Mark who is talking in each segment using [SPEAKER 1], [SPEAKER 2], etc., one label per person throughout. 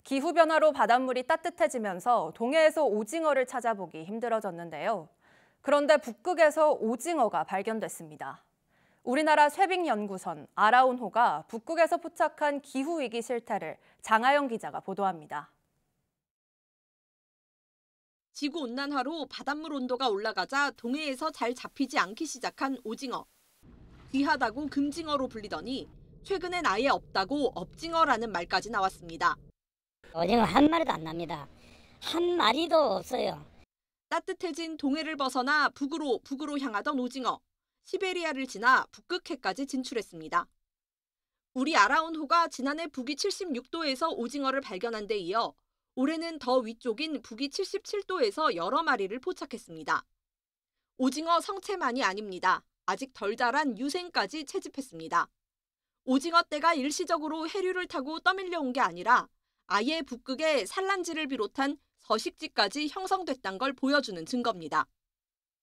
[SPEAKER 1] 기후변화로 바닷물이 따뜻해지면서 동해에서 오징어를 찾아보기 힘들어졌는데요. 그런데 북극에서 오징어가 발견됐습니다. 우리나라 쇠빙연구선 아라온호가 북극에서 포착한 기후위기 실태를 장하영 기자가 보도합니다.
[SPEAKER 2] 지구온난화로 바닷물 온도가 올라가자 동해에서 잘 잡히지 않기 시작한 오징어. 귀하다고 금징어로 불리더니 최근엔 아예 없다고 업징어라는 말까지 나왔습니다.
[SPEAKER 3] 오징어 한 마리도 안 납니다. 한 마리도 없어요.
[SPEAKER 2] 따뜻해진 동해를 벗어나 북으로 향하던 오징어. 시베리아를 지나 북극해까지 진출했습니다. 우리 아라온호가 지난해 북위 76도에서 오징어를 발견한 데 이어 올해는 더 위쪽인 북위 77도에서 여러 마리를 포착했습니다. 오징어 성체만이 아닙니다. 아직 덜 자란 유생까지 채집했습니다. 오징어 떼가 일시적으로 해류를 타고 떠밀려온 게 아니라 아예 북극에 산란지를 비롯한 서식지까지 형성됐단 걸 보여주는 증거입니다.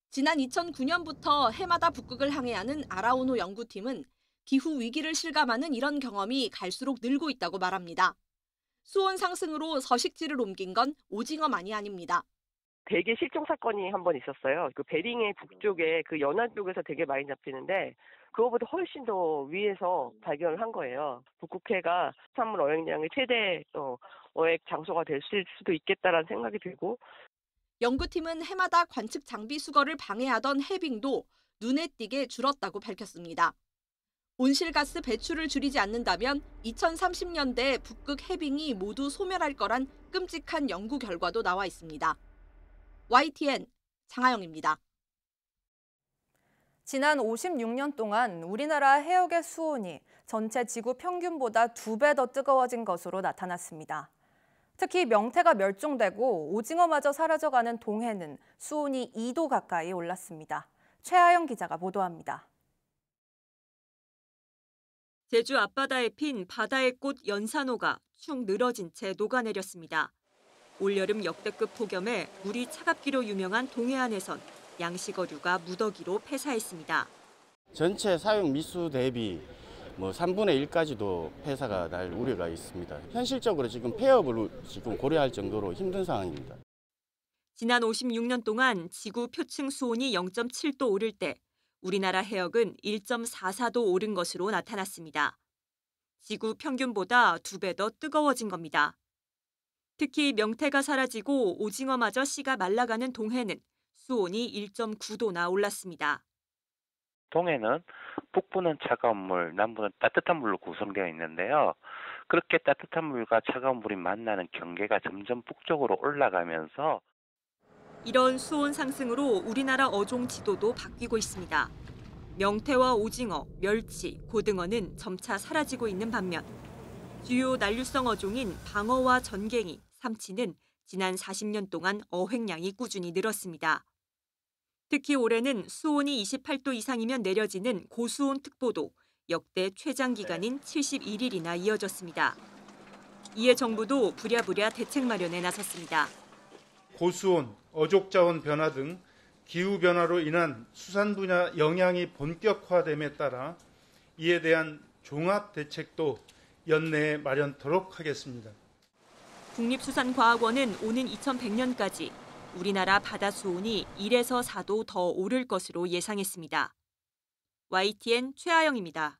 [SPEAKER 2] 지난 2009년부터 해마다 북극을 항해하는 아라온호 연구팀은 기후 위기를 실감하는 이런 경험이 갈수록 늘고 있다고 말합니다. 수온 상승으로 서식지를 옮긴 건 오징어만이 아닙니다.
[SPEAKER 4] 대게 실종 사건이 한 번 있었어요. 그 베링의 북쪽에 그 연안 쪽에서 되게 많이 잡히는데 그거보다 훨씬 더 위에서 발견을 한 거예요. 북극해가 수산물 어획량의 최대 어획 장소가 될 수도 있겠다라는 생각이 들고.
[SPEAKER 2] 연구팀은 해마다 관측 장비 수거를 방해하던 해빙도 눈에 띄게 줄었다고 밝혔습니다. 온실가스 배출을 줄이지 않는다면 2030년대 북극 해빙이 모두 소멸할 거란 끔찍한 연구 결과도 나와 있습니다. YTN 장하영입니다.
[SPEAKER 1] 지난 56년 동안 우리나라 해역의 수온이 전체 지구 평균보다 2배 더 뜨거워진 것으로 나타났습니다. 특히 명태가 멸종되고 오징어마저 사라져가는 동해는 수온이 2도 가까이 올랐습니다. 최하영 기자가 보도합니다.
[SPEAKER 5] 제주 앞바다에 핀 바다의 꽃 연산호가 축 늘어진 채 녹아내렸습니다. 올여름 역대급 폭염에 물이 차갑기로 유명한 동해안에선 양식어류가 무더기로 폐사했습니다.
[SPEAKER 6] 전체 사용 미수 대비 3분의 1까지도 폐사가 날 우려가 있습니다. 현실적으로 지금 폐업을 지금 고려할 정도로 힘든 상황입니다.
[SPEAKER 5] 지난 56년 동안 지구 표층 수온이 0.7도 오를 때 우리나라 해역은 1.44도 오른 것으로 나타났습니다. 지구 평균보다 2배 더 뜨거워진 겁니다. 특히 명태가 사라지고 오징어마저 씨가 말라가는 동해는 수온이 1.9도나 올랐습니다.
[SPEAKER 7] 동해는 북부는 차가운 물, 남부는 따뜻한 물로 구성되어 있는데요. 그렇게 따뜻한 물과 차가운 물이 만나는 경계가 점점 북쪽으로 올라가면서
[SPEAKER 5] 이런 수온 상승으로 우리나라 어종 지도도 바뀌고 있습니다. 명태와 오징어, 멸치, 고등어는 점차 사라지고 있는 반면 주요 난류성 어종인 방어와 전갱이, 삼치는 지난 40년 동안 어획량이 꾸준히 늘었습니다. 특히 올해는 수온이 28도 이상이면 내려지는 고수온 특보도 역대 최장 기간인 71일이나 이어졌습니다. 이에 정부도 부랴부랴 대책 마련에 나섰습니다.
[SPEAKER 8] 고수온, 어족자원 변화 등 기후변화로 인한 수산 분야 영향이 본격화됨에 따라 이에 대한 종합 대책도 연내에 마련토록 하겠습니다.
[SPEAKER 5] 국립수산과학원은 오는 2100년까지 우리나라 바다 수온이 1에서 4도 더 오를 것으로 예상했습니다. YTN 최하영입니다.